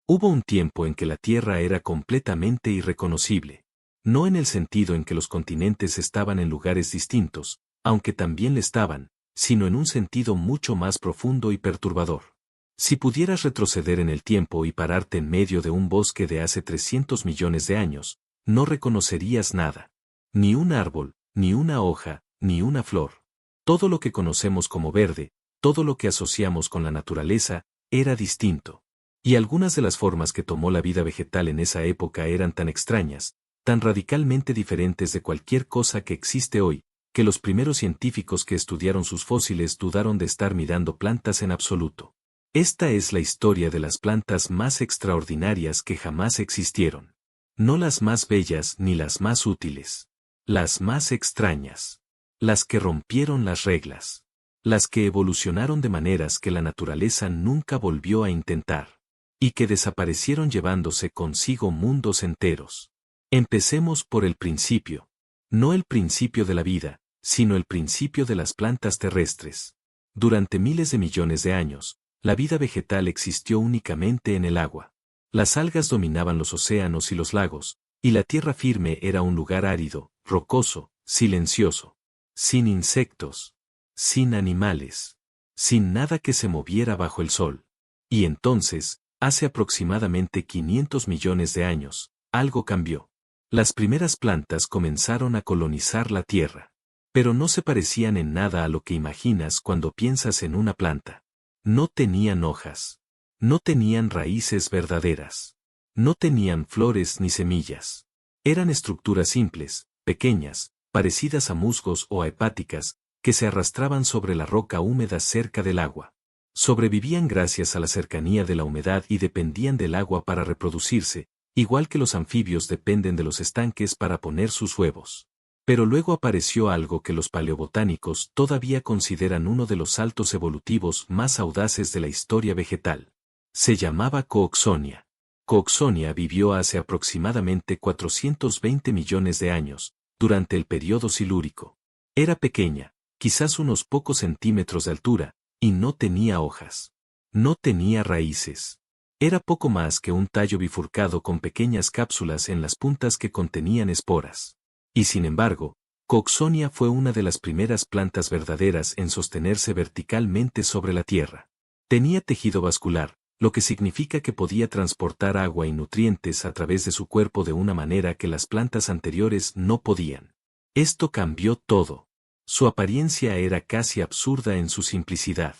Hubo un tiempo en que la Tierra era completamente irreconocible. No en el sentido en que los continentes estaban en lugares distintos, aunque también lo estaban, sino en un sentido mucho más profundo y perturbador. Si pudieras retroceder en el tiempo y pararte en medio de un bosque de hace 300 millones de años, no reconocerías nada. Ni un árbol, ni una hoja, ni una flor. Todo lo que conocemos como verde, todo lo que asociamos con la naturaleza, era distinto. Y algunas de las formas que tomó la vida vegetal en esa época eran tan extrañas, tan radicalmente diferentes de cualquier cosa que existe hoy, que los primeros científicos que estudiaron sus fósiles dudaron de estar mirando plantas en absoluto. Esta es la historia de las plantas más extraordinarias que jamás existieron. No las más bellas ni las más útiles. Las más extrañas. Las que rompieron las reglas. Las que evolucionaron de maneras que la naturaleza nunca volvió a intentar. Y que desaparecieron llevándose consigo mundos enteros. Empecemos por el principio. No el principio de la vida, sino el principio de las plantas terrestres. Durante miles de millones de años, la vida vegetal existió únicamente en el agua. Las algas dominaban los océanos y los lagos, y la tierra firme era un lugar árido, rocoso, silencioso. Sin insectos. Sin animales. Sin nada que se moviera bajo el sol. Y entonces, hace aproximadamente 500 millones de años, algo cambió. Las primeras plantas comenzaron a colonizar la tierra. Pero no se parecían en nada a lo que imaginas cuando piensas en una planta. No tenían hojas. No tenían raíces verdaderas. No tenían flores ni semillas. Eran estructuras simples, pequeñas, parecidas a musgos o a hepáticas, que se arrastraban sobre la roca húmeda cerca del agua. Sobrevivían gracias a la cercanía de la humedad y dependían del agua para reproducirse, igual que los anfibios dependen de los estanques para poner sus huevos. Pero luego apareció algo que los paleobotánicos todavía consideran uno de los saltos evolutivos más audaces de la historia vegetal. Se llamaba Cooksonia. Cooksonia vivió hace aproximadamente 420 millones de años, durante el período silúrico. Era pequeña, quizás unos pocos centímetros de altura, y no tenía hojas. No tenía raíces. Era poco más que un tallo bifurcado con pequeñas cápsulas en las puntas que contenían esporas. Y sin embargo, Cooksonia fue una de las primeras plantas verdaderas en sostenerse verticalmente sobre la tierra. Tenía tejido vascular, lo que significa que podía transportar agua y nutrientes a través de su cuerpo de una manera que las plantas anteriores no podían. Esto cambió todo. Su apariencia era casi absurda en su simplicidad.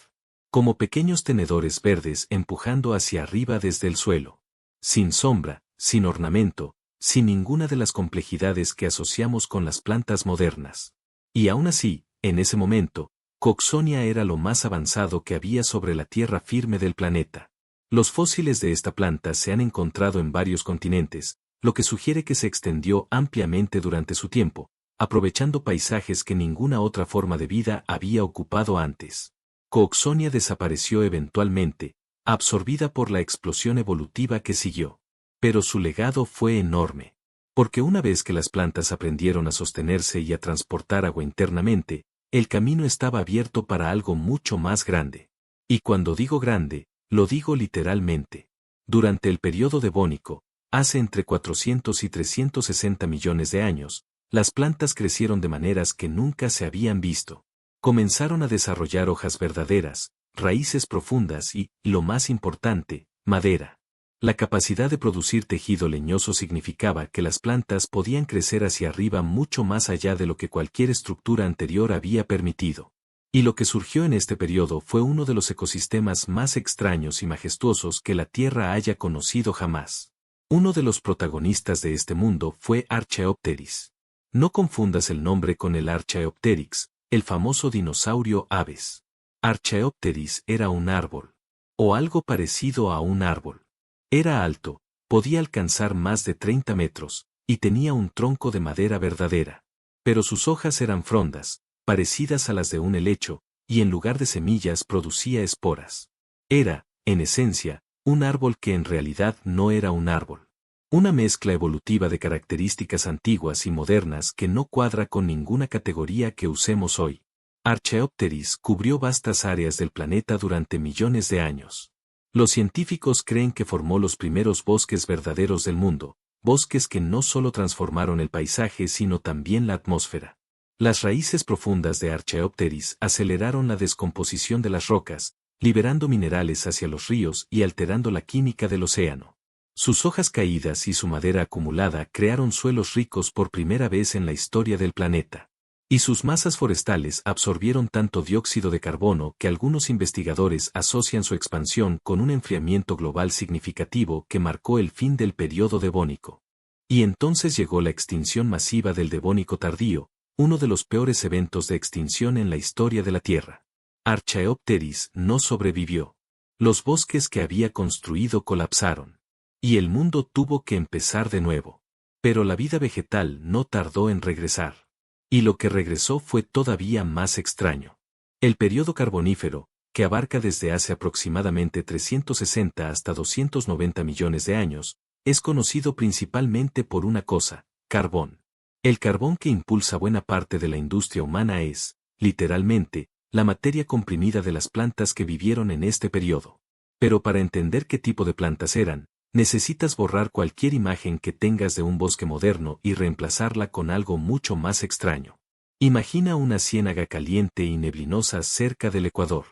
Como pequeños tenedores verdes empujando hacia arriba desde el suelo. Sin sombra, sin ornamento, sin ninguna de las complejidades que asociamos con las plantas modernas. Y aún así, en ese momento, Cooksonia era lo más avanzado que había sobre la tierra firme del planeta. Los fósiles de esta planta se han encontrado en varios continentes, lo que sugiere que se extendió ampliamente durante su tiempo, aprovechando paisajes que ninguna otra forma de vida había ocupado antes. Cooksonia desapareció eventualmente, absorbida por la explosión evolutiva que siguió. Pero su legado fue enorme. Porque una vez que las plantas aprendieron a sostenerse y a transportar agua internamente, el camino estaba abierto para algo mucho más grande. Y cuando digo grande, lo digo literalmente. Durante el período devónico, hace entre 400 y 360 millones de años, las plantas crecieron de maneras que nunca se habían visto. Comenzaron a desarrollar hojas verdaderas, raíces profundas y, lo más importante, madera. La capacidad de producir tejido leñoso significaba que las plantas podían crecer hacia arriba mucho más allá de lo que cualquier estructura anterior había permitido. Y lo que surgió en este periodo fue uno de los ecosistemas más extraños y majestuosos que la Tierra haya conocido jamás. Uno de los protagonistas de este mundo fue Archaeopteryx. No confundas el nombre con el Archaeopteryx, el famoso dinosaurio aves. Archaeopteryx era un árbol. O algo parecido a un árbol. Era alto, podía alcanzar más de 30 metros, y tenía un tronco de madera verdadera. Pero sus hojas eran frondas, parecidas a las de un helecho, y en lugar de semillas producía esporas. Era, en esencia, un árbol que en realidad no era un árbol. Una mezcla evolutiva de características antiguas y modernas que no cuadra con ninguna categoría que usemos hoy. Archaeopteryx cubrió vastas áreas del planeta durante millones de años. Los científicos creen que formó los primeros bosques verdaderos del mundo, bosques que no solo transformaron el paisaje sino también la atmósfera. Las raíces profundas de Archaeopteris aceleraron la descomposición de las rocas, liberando minerales hacia los ríos y alterando la química del océano. Sus hojas caídas y su madera acumulada crearon suelos ricos por primera vez en la historia del planeta. Y sus masas forestales absorbieron tanto dióxido de carbono que algunos investigadores asocian su expansión con un enfriamiento global significativo que marcó el fin del período devónico. Y entonces llegó la extinción masiva del Devónico tardío, uno de los peores eventos de extinción en la historia de la Tierra. Archaeopteris no sobrevivió. Los bosques que había construido colapsaron. Y el mundo tuvo que empezar de nuevo. Pero la vida vegetal no tardó en regresar. Y lo que regresó fue todavía más extraño. El período carbonífero, que abarca desde hace aproximadamente 360 hasta 290 millones de años, es conocido principalmente por una cosa: carbón. El carbón que impulsa buena parte de la industria humana es, literalmente, la materia comprimida de las plantas que vivieron en este periodo. Pero para entender qué tipo de plantas eran, necesitas borrar cualquier imagen que tengas de un bosque moderno y reemplazarla con algo mucho más extraño. Imagina una ciénaga caliente y neblinosa cerca del Ecuador.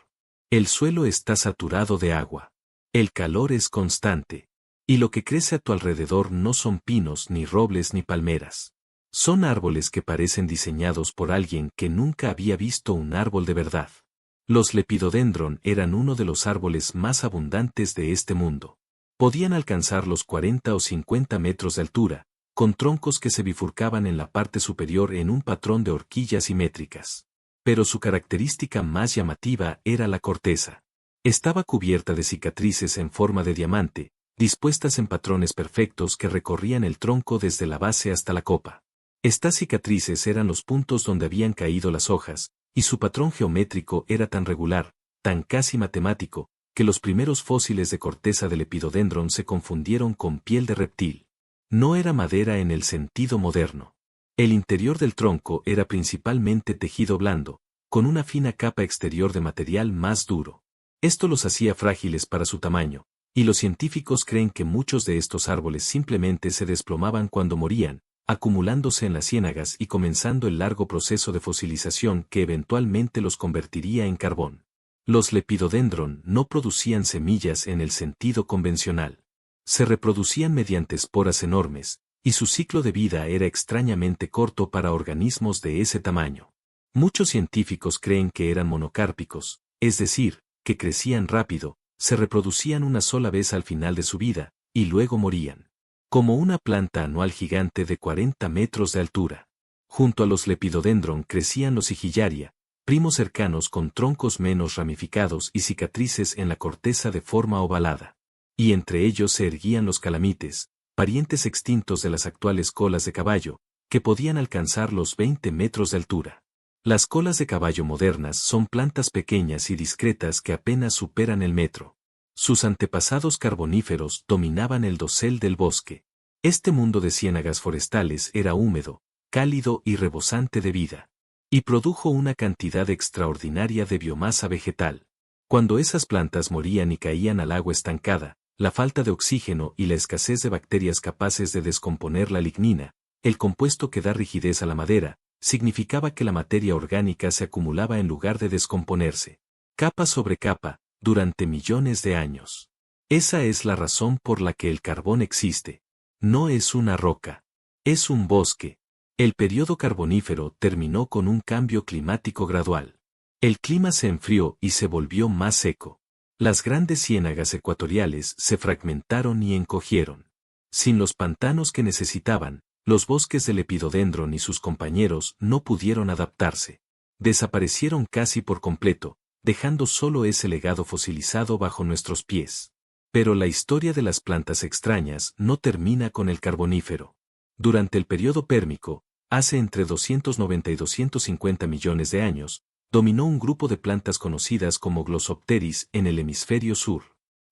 El suelo está saturado de agua. El calor es constante. Y lo que crece a tu alrededor no son pinos ni robles ni palmeras. Son árboles que parecen diseñados por alguien que nunca había visto un árbol de verdad. Los lepidodendron eran uno de los árboles más abundantes de este mundo. Podían alcanzar los 40 o 50 metros de altura, con troncos que se bifurcaban en la parte superior en un patrón de horquillas simétricas. Pero su característica más llamativa era la corteza. Estaba cubierta de cicatrices en forma de diamante, dispuestas en patrones perfectos que recorrían el tronco desde la base hasta la copa. Estas cicatrices eran los puntos donde habían caído las hojas, y su patrón geométrico era tan regular, tan casi matemático, que los primeros fósiles de corteza del lepidodendron se confundieron con piel de reptil. No era madera en el sentido moderno. El interior del tronco era principalmente tejido blando, con una fina capa exterior de material más duro. Esto los hacía frágiles para su tamaño, y los científicos creen que muchos de estos árboles simplemente se desplomaban cuando morían, acumulándose en las ciénagas y comenzando el largo proceso de fosilización que eventualmente los convertiría en carbón. Los lepidodendron no producían semillas en el sentido convencional. Se reproducían mediante esporas enormes, y su ciclo de vida era extrañamente corto para organismos de ese tamaño. Muchos científicos creen que eran monocárpicos, es decir, que crecían rápido, se reproducían una sola vez al final de su vida, y luego morían. Como una planta anual gigante de 40 metros de altura. Junto a los lepidodendron crecían los sigillaria, primos cercanos con troncos menos ramificados y cicatrices en la corteza de forma ovalada. Y entre ellos se erguían los calamites, parientes extintos de las actuales colas de caballo, que podían alcanzar los 20 metros de altura. Las colas de caballo modernas son plantas pequeñas y discretas que apenas superan el metro. Sus antepasados carboníferos dominaban el dosel del bosque. Este mundo de ciénagas forestales era húmedo, cálido y rebosante de vida. Y produjo una cantidad extraordinaria de biomasa vegetal. Cuando esas plantas morían y caían al agua estancada, la falta de oxígeno y la escasez de bacterias capaces de descomponer la lignina, el compuesto que da rigidez a la madera, significaba que la materia orgánica se acumulaba en lugar de descomponerse, capa sobre capa, durante millones de años. Esa es la razón por la que el carbón existe. No es una roca. Es un bosque. El período carbonífero terminó con un cambio climático gradual. El clima se enfrió y se volvió más seco. Las grandes ciénagas ecuatoriales se fragmentaron y encogieron. Sin los pantanos que necesitaban, los bosques del lepidodendron y sus compañeros no pudieron adaptarse. Desaparecieron casi por completo, dejando solo ese legado fosilizado bajo nuestros pies. Pero la historia de las plantas extrañas no termina con el carbonífero. Durante el período pérmico, hace entre 290 y 250 millones de años, dominó un grupo de plantas conocidas como Glossopteris en el hemisferio sur.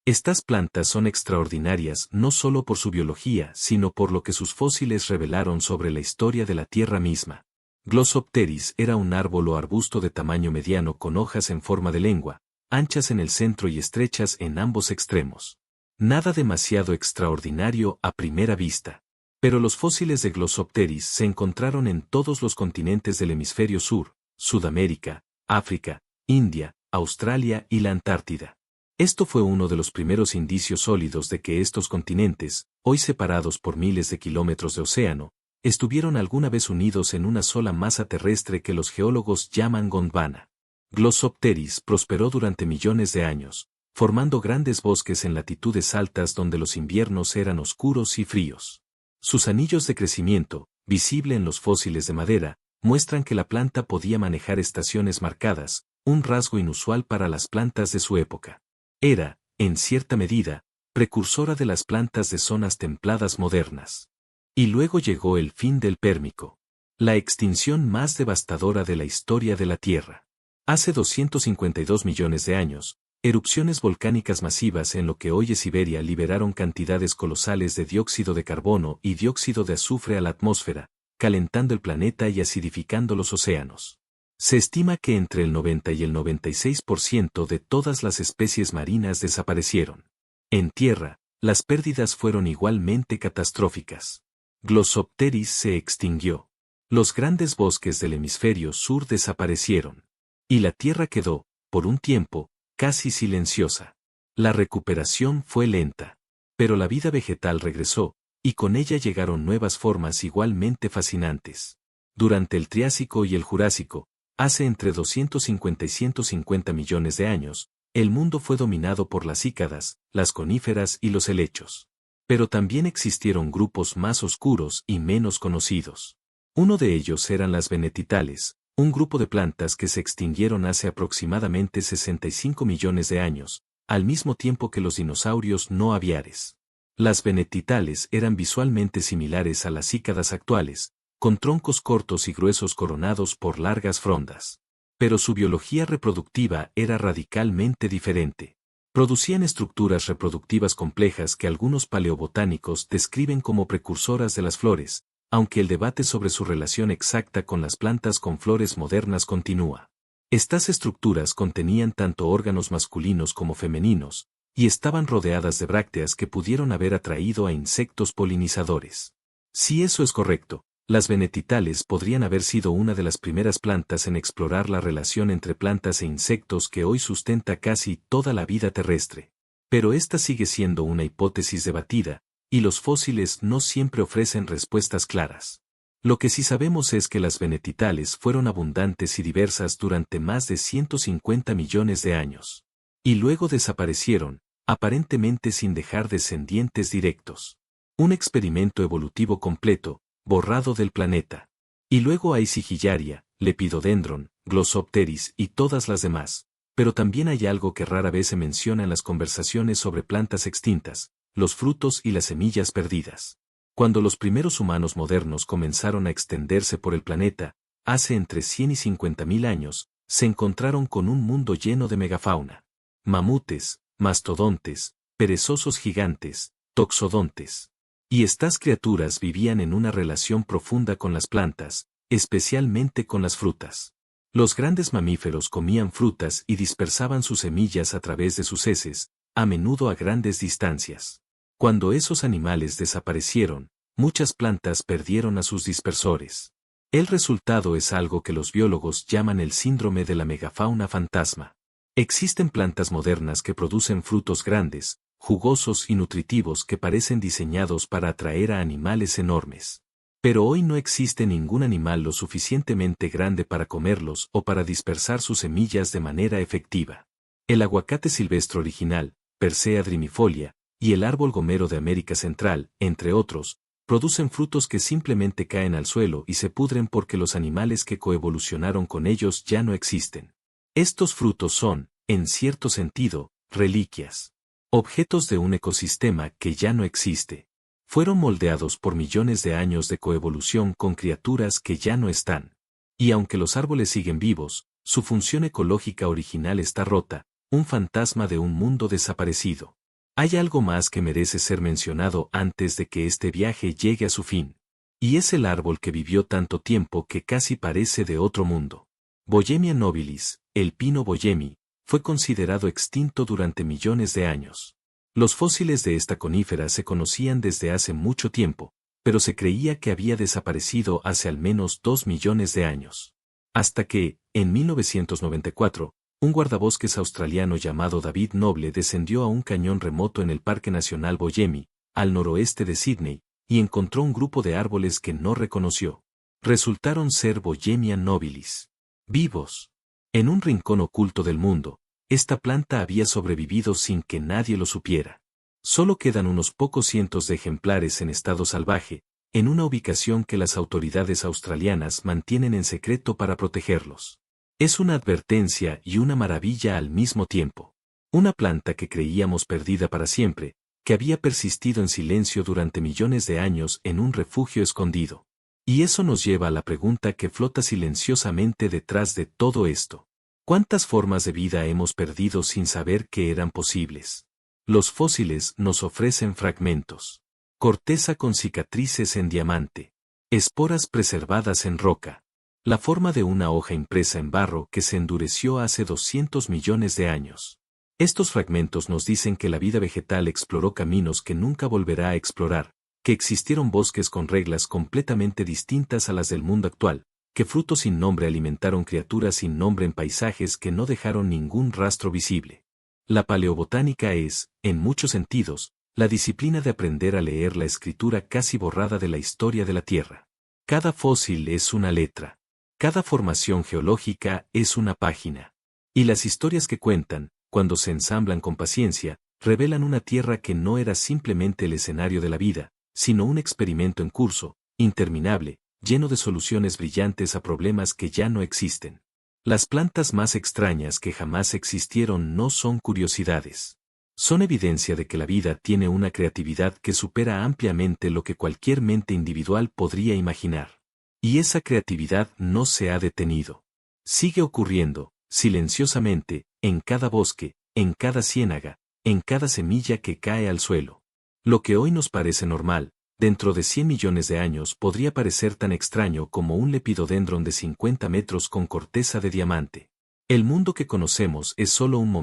Estas plantas son extraordinarias no solo por su biología, sino por lo que sus fósiles revelaron sobre la historia de la Tierra misma. Glossopteris era un árbol o arbusto de tamaño mediano con hojas en forma de lengua, anchas en el centro y estrechas en ambos extremos. Nada demasiado extraordinario a primera vista. Pero los fósiles de Glossopteris se encontraron en todos los continentes del hemisferio sur, Sudamérica, África, India, Australia y la Antártida. Esto fue uno de los primeros indicios sólidos de que estos continentes, hoy separados por miles de kilómetros de océano, estuvieron alguna vez unidos en una sola masa terrestre que los geólogos llaman Gondwana. Glossopteris prosperó durante millones de años, formando grandes bosques en latitudes altas donde los inviernos eran oscuros y fríos. Sus anillos de crecimiento, visible en los fósiles de madera, muestran que la planta podía manejar estaciones marcadas, un rasgo inusual para las plantas de su época. Era, en cierta medida, precursora de las plantas de zonas templadas modernas. Y luego llegó el fin del Pérmico, la extinción más devastadora de la historia de la Tierra. Hace 252 millones de años, erupciones volcánicas masivas en lo que hoy es Siberia liberaron cantidades colosales de dióxido de carbono y dióxido de azufre a la atmósfera, calentando el planeta y acidificando los océanos. Se estima que entre el 90 y el 96% de todas las especies marinas desaparecieron. En tierra, las pérdidas fueron igualmente catastróficas. Glossopteris se extinguió. Los grandes bosques del hemisferio sur desaparecieron. Y la tierra quedó, por un tiempo, casi silenciosa. La recuperación fue lenta. Pero la vida vegetal regresó, y con ella llegaron nuevas formas igualmente fascinantes. Durante el Triásico y el Jurásico, hace entre 250 y 150 millones de años, el mundo fue dominado por las cícadas, las coníferas y los helechos. Pero también existieron grupos más oscuros y menos conocidos. Uno de ellos eran las venetitales, un grupo de plantas que se extinguieron hace aproximadamente 65 millones de años, al mismo tiempo que los dinosaurios no aviares. Las venetitales eran visualmente similares a las cícadas actuales, con troncos cortos y gruesos coronados por largas frondas. Pero su biología reproductiva era radicalmente diferente. Producían estructuras reproductivas complejas que algunos paleobotánicos describen como precursoras de las flores, aunque el debate sobre su relación exacta con las plantas con flores modernas continúa. Estas estructuras contenían tanto órganos masculinos como femeninos, y estaban rodeadas de brácteas que pudieron haber atraído a insectos polinizadores. Si eso es correcto, las venetitales podrían haber sido una de las primeras plantas en explorar la relación entre plantas e insectos que hoy sustenta casi toda la vida terrestre. Pero esta sigue siendo una hipótesis debatida, y los fósiles no siempre ofrecen respuestas claras. Lo que sí sabemos es que las venetitales fueron abundantes y diversas durante más de 150 millones de años. Y luego desaparecieron, aparentemente sin dejar descendientes directos. Un experimento evolutivo completo, borrado del planeta. Y luego hay Sigillaria, Lepidodendron, Glossopteris y todas las demás. Pero también hay algo que rara vez se menciona en las conversaciones sobre plantas extintas, los frutos y las semillas perdidas. Cuando los primeros humanos modernos comenzaron a extenderse por el planeta, hace entre 100 y 50.000 años, se encontraron con un mundo lleno de megafauna. Mamutes, mastodontes, perezosos gigantes, toxodontes. Y estas criaturas vivían en una relación profunda con las plantas, especialmente con las frutas. Los grandes mamíferos comían frutas y dispersaban sus semillas a través de sus heces, a menudo a grandes distancias. Cuando esos animales desaparecieron, muchas plantas perdieron a sus dispersores. El resultado es algo que los biólogos llaman el síndrome de la megafauna fantasma. Existen plantas modernas que producen frutos grandes, jugosos y nutritivos que parecen diseñados para atraer a animales enormes. Pero hoy no existe ningún animal lo suficientemente grande para comerlos o para dispersar sus semillas de manera efectiva. El aguacate silvestre original, Persea drimifolia, y el árbol gomero de América Central, entre otros, producen frutos que simplemente caen al suelo y se pudren porque los animales que coevolucionaron con ellos ya no existen. Estos frutos son, en cierto sentido, reliquias. Objetos de un ecosistema que ya no existe. Fueron moldeados por millones de años de coevolución con criaturas que ya no están. Y aunque los árboles siguen vivos, su función ecológica original está rota, un fantasma de un mundo desaparecido. Hay algo más que merece ser mencionado antes de que este viaje llegue a su fin. Y es el árbol que vivió tanto tiempo que casi parece de otro mundo. Bohemia nobilis, el pino bohemi, fue considerado extinto durante millones de años. Los fósiles de esta conífera se conocían desde hace mucho tiempo, pero se creía que había desaparecido hace al menos 2 millones de años. Hasta que, en 1994, un guardabosques australiano llamado David Noble descendió a un cañón remoto en el Parque Nacional Boyemi, al noroeste de Sídney, y encontró un grupo de árboles que no reconoció. Resultaron ser Boyemia nobilis. Vivos. En un rincón oculto del mundo, esta planta había sobrevivido sin que nadie lo supiera. Solo quedan unos pocos cientos de ejemplares en estado salvaje, en una ubicación que las autoridades australianas mantienen en secreto para protegerlos. Es una advertencia y una maravilla al mismo tiempo. Una planta que creíamos perdida para siempre, que había persistido en silencio durante millones de años en un refugio escondido. Y eso nos lleva a la pregunta que flota silenciosamente detrás de todo esto. ¿Cuántas formas de vida hemos perdido sin saber que eran posibles? Los fósiles nos ofrecen fragmentos. Corteza con cicatrices en diamante. Esporas preservadas en roca. La forma de una hoja impresa en barro que se endureció hace 200 millones de años. Estos fragmentos nos dicen que la vida vegetal exploró caminos que nunca volverá a explorar, que existieron bosques con reglas completamente distintas a las del mundo actual, que frutos sin nombre alimentaron criaturas sin nombre en paisajes que no dejaron ningún rastro visible. La paleobotánica es, en muchos sentidos, la disciplina de aprender a leer la escritura casi borrada de la historia de la Tierra. Cada fósil es una letra. Cada formación geológica es una página. Y las historias que cuentan, cuando se ensamblan con paciencia, revelan una Tierra que no era simplemente el escenario de la vida, sino un experimento en curso, interminable, lleno de soluciones brillantes a problemas que ya no existen. Las plantas más extrañas que jamás existieron no son curiosidades. Son evidencia de que la vida tiene una creatividad que supera ampliamente lo que cualquier mente individual podría imaginar. Y esa creatividad no se ha detenido. Sigue ocurriendo, silenciosamente, en cada bosque, en cada ciénaga, en cada semilla que cae al suelo. Lo que hoy nos parece normal, dentro de 100 millones de años podría parecer tan extraño como un lepidodendron de 50 metros con corteza de diamante. El mundo que conocemos es solo un momento.